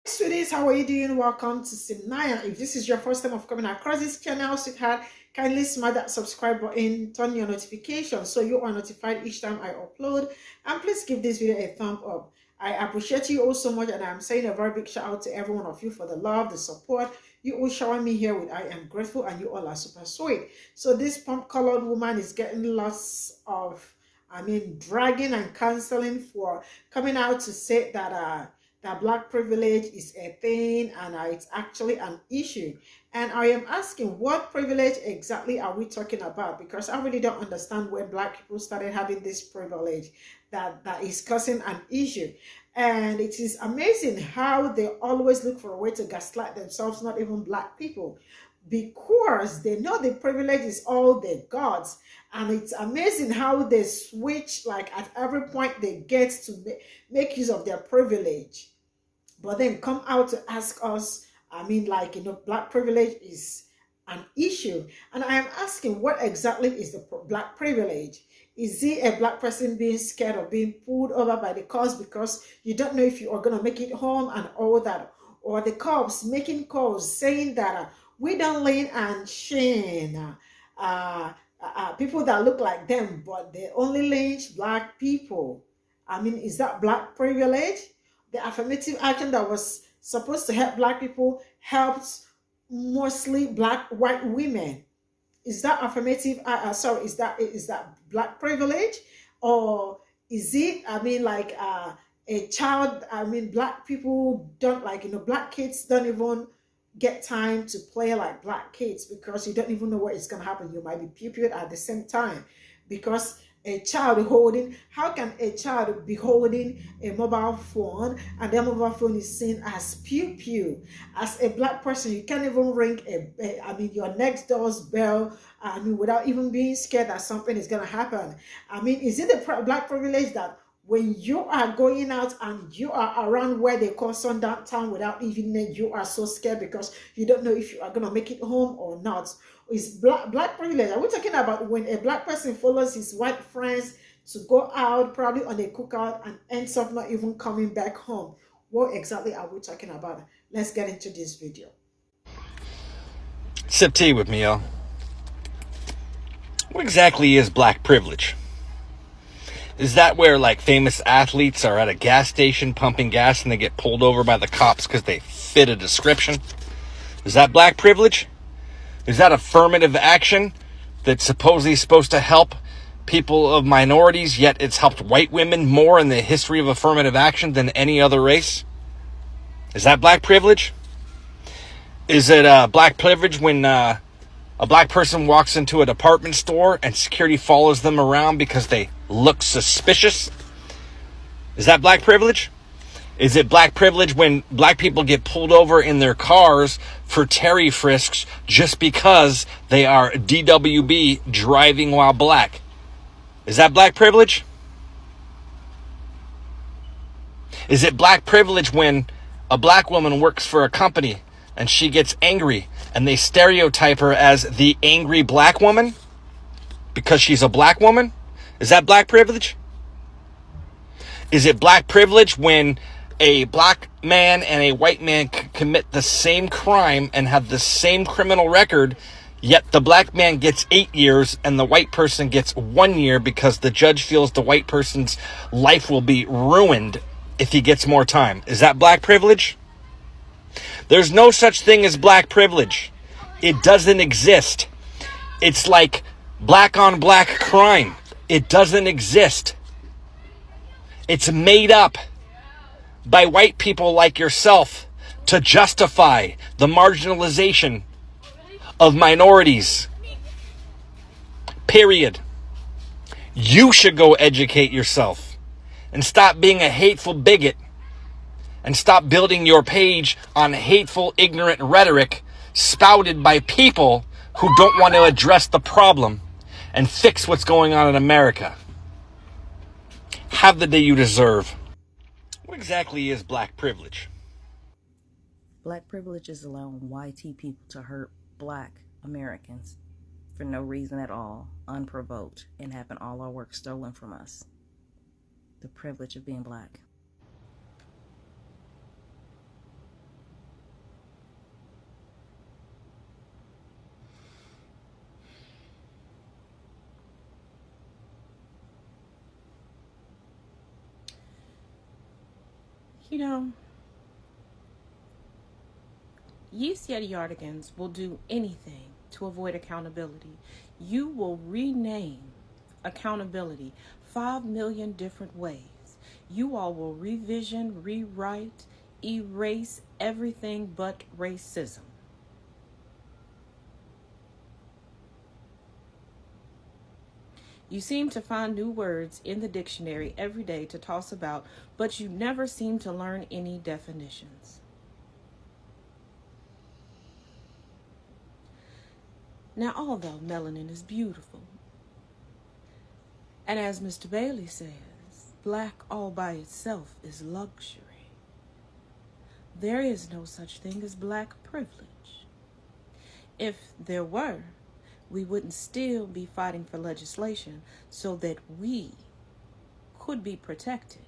Sweeties, how are you doing? Welcome to Cimnanya. If this is your first time of coming across this channel, sweetheart, kindly smash that subscribe button, turn your notifications so you are notified each time I upload, and please give this video a thumb up. I appreciate you all so much, and I'm saying a very big shout out to every one of you for the love, the support you all shower me here with. I am grateful, and you all are super sweet. So this pump-colored woman is getting lots of, dragging and canceling for coming out to say that black privilege is a thing and it's actually an issue. And I am asking, what privilege exactly are we talking about? Because I really don't understand when black people started having this privilege that is causing an issue. And it is amazing how they always look for a way to gaslight themselves, not even black people, because they know the privilege is all the gods. And it's amazing how they switch, like at every point they get to make use of their privilege, but then come out to ask us, black privilege is an issue. And I am asking, what exactly is the black privilege? Is it a black person being scared of being pulled over by the cops because you don't know if you are going to make it home and all that? Or the cops making calls saying that we don't lean and shame people that look like them, but they only lynch black people. Is that black privilege? The affirmative action that was supposed to help black people helped mostly black white women. Is that affirmative? Is that black privilege, or is it? A child. Black people don't black kids don't even get time to play like black kids because you don't even know what is going to happen. You might be pupiled at the same time because a child holding, how can a child be holding a mobile phone and their mobile phone is seen as pew pew? As a black person, you can't even ring your next door's bell without even being scared that something is going to happen. Is it a black privilege that when you are going out and you are around where they call sundown town without even knowing, you are so scared because you don't know if you are going to make it home or not? Is black privilege? Are we talking about when a black person follows his white friends to go out, probably on a cookout, and ends up not even coming back home? What exactly are we talking about? Let's get into this video. Sip tea with me, y'all. What exactly is black privilege? Is that where, like, famous athletes are at a gas station pumping gas and they get pulled over by the cops because they fit a description? Is that black privilege? Is that affirmative action that's supposedly supposed to help people of minorities, yet it's helped white women more in the history of affirmative action than any other race? Is that black privilege? Is it black privilege when a black person walks into a department store and security follows them around because they look suspicious? Is that black privilege? Is it black privilege when black people get pulled over in their cars for Terry frisks just because they are DWB driving while black? Is that black privilege? Is it black privilege when a black woman works for a company and she gets angry and they stereotype her as the angry black woman because she's a black woman? Is that black privilege? Is it black privilege when a black man and a white man commit the same crime and have the same criminal record, yet the black man gets 8 years and the white person gets 1 year because the judge feels the white person's life will be ruined if he gets more time? Is that black privilege? There's no such thing as black privilege. It doesn't exist. It's like black on black crime. It doesn't exist. It's made up by white people like yourself to justify the marginalization of minorities. Period. You should go educate yourself and stop being a hateful bigot and stop building your page on hateful, ignorant rhetoric spouted by people who don't want to address the problem and fix what's going on in America. Have the day you deserve. What exactly is black privilege? Black privilege is allowing YT people to hurt Black Americans for no reason at all, unprovoked, and having all our work stolen from us. The privilege of being Black. You know, yeast Yeti-yardigans will do anything to avoid accountability. You will rename accountability 5 million different ways. You all will revision, rewrite, erase everything but racism. You seem to find new words in the dictionary every day to toss about, but you never seem to learn any definitions. Now, although melanin is beautiful, and as Mr. Bailey says, black all by itself is luxury, there is no such thing as black privilege. If there were, we wouldn't still be fighting for legislation so that we could be protected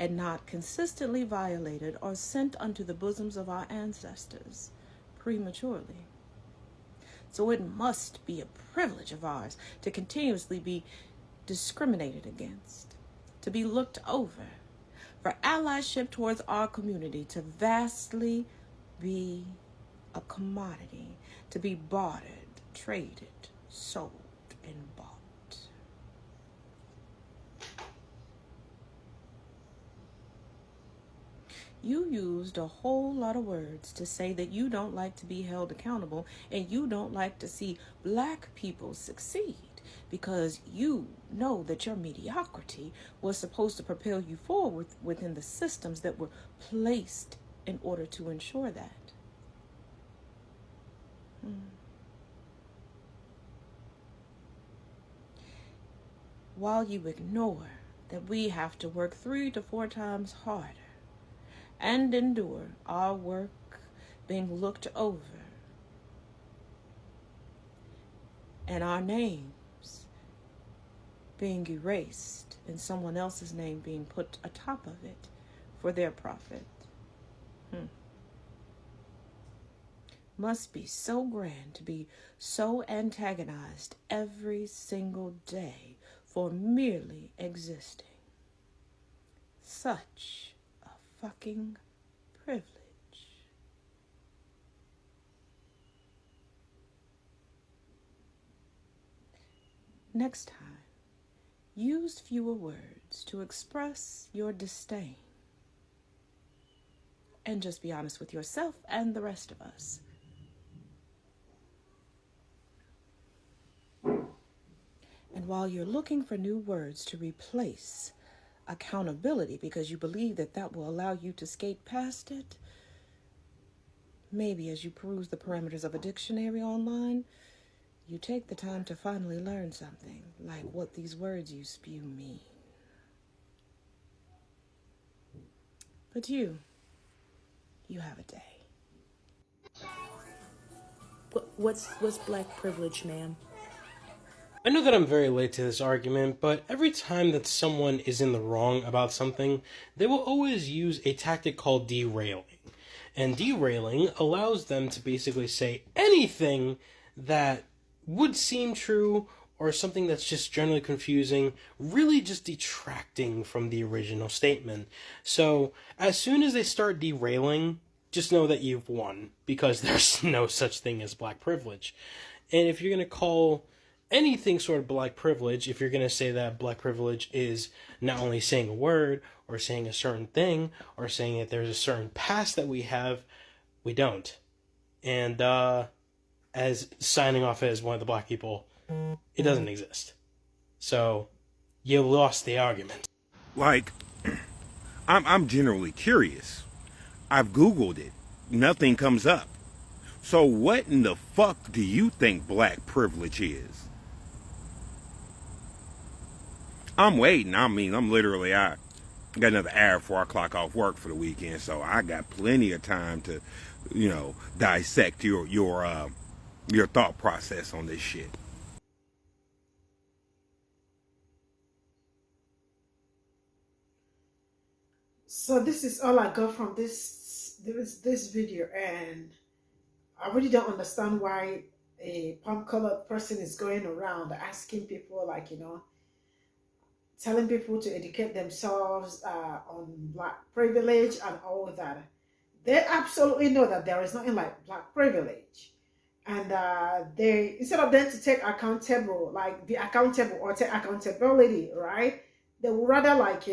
and not consistently violated or sent unto the bosoms of our ancestors prematurely. So it must be a privilege of ours to continuously be discriminated against, to be looked over, for allyship towards our community to vastly be a commodity, to be bartered, traded, sold, and bought. You used a whole lot of words to say that you don't like to be held accountable and you don't like to see black people succeed because you know that your mediocrity was supposed to propel you forward within the systems that were placed in order to ensure that. While you ignore that we have to work 3 to 4 times harder and endure our work being looked over and our names being erased and someone else's name being put atop of it for their profit. Must be so grand to be so antagonized every single day for merely existing. Such a fucking privilege. Next time, use fewer words to express your disdain. And just be honest with yourself and the rest of us. And while you're looking for new words to replace accountability because you believe that that will allow you to skate past it, maybe as you peruse the parameters of a dictionary online, you take the time to finally learn something, like what these words you spew mean. But you have a day. What's black privilege, ma'am? I know that I'm very late to this argument, but every time that someone is in the wrong about something, they will always use a tactic called derailing. And derailing allows them to basically say anything that would seem true or something that's just generally confusing, really just detracting from the original statement. So, as soon as they start derailing, just know that you've won, because there's no such thing as black privilege. And if you're going to call anything sort of black privilege, if you're going to say that black privilege is not only saying a word or saying a certain thing or saying that there's a certain past that we have, we don't. And as signing off as one of the black people, it doesn't exist. So you lost the argument. Like, I'm generally curious. I've Googled it. Nothing comes up. So what in the fuck do you think black privilege is? I'm waiting. I mean, I'm literally, I got another hour before I clock off work for the weekend, so I got plenty of time to, dissect your thought process on this shit. So this is all I got from this video, and I really don't understand why a palm colored person is going around asking people, like, telling people to educate themselves on black privilege and all that. They absolutely know that there is nothing like black privilege. And they, instead of them to take accountable, like be accountable or take accountability, right? They would rather, like,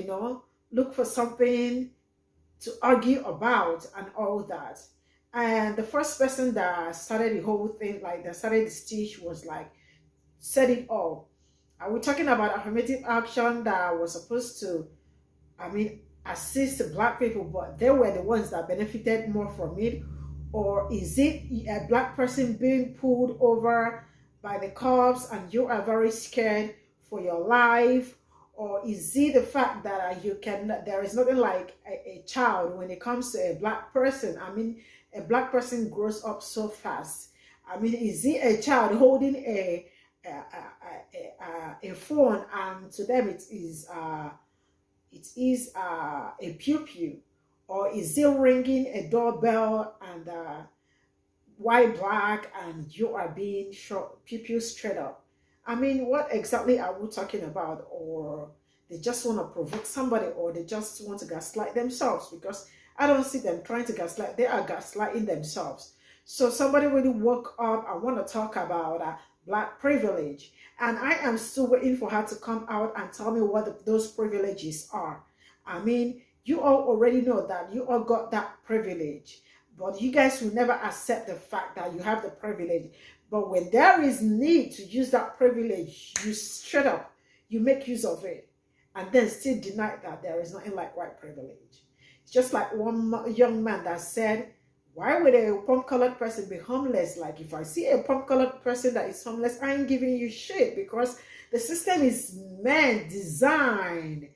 look for something to argue about and all that. And the first person that started the whole thing, like that started the stitch, was like, said it all. Are we talking about affirmative action that was supposed to, assist black people, but they were the ones that benefited more from it? Or is it a black person being pulled over by the cops and you are very scared for your life? Or is it the fact that there is nothing like a child when it comes to a black person? A black person grows up so fast. Is it a child holding a phone, and to them it is a pew-pew? Or is it ringing a doorbell and white, black, and you are being shot pew-pew straight up? What exactly are we talking about? Or they just want to provoke somebody, or they just want to gaslight themselves? Because I don't see them trying to gaslight. They are gaslighting themselves. So somebody really woke up and want to talk about black privilege. And I am still waiting for her to come out and tell me what those privileges are. You all already know that you all got that privilege, but you guys will never accept the fact that you have the privilege. But when there is need to use that privilege, you straight up, you make use of it, and then still deny that there is nothing like white privilege. It's just like one young man that said, why would a pump-colored person be homeless? Like, if I see a pump-colored person that is homeless, I ain't giving you shit, because the system is designed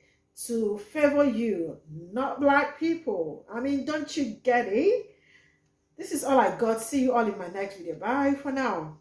to favor you, not black people. Don't you get it? This is all I got. See you all in my next video. Bye for now.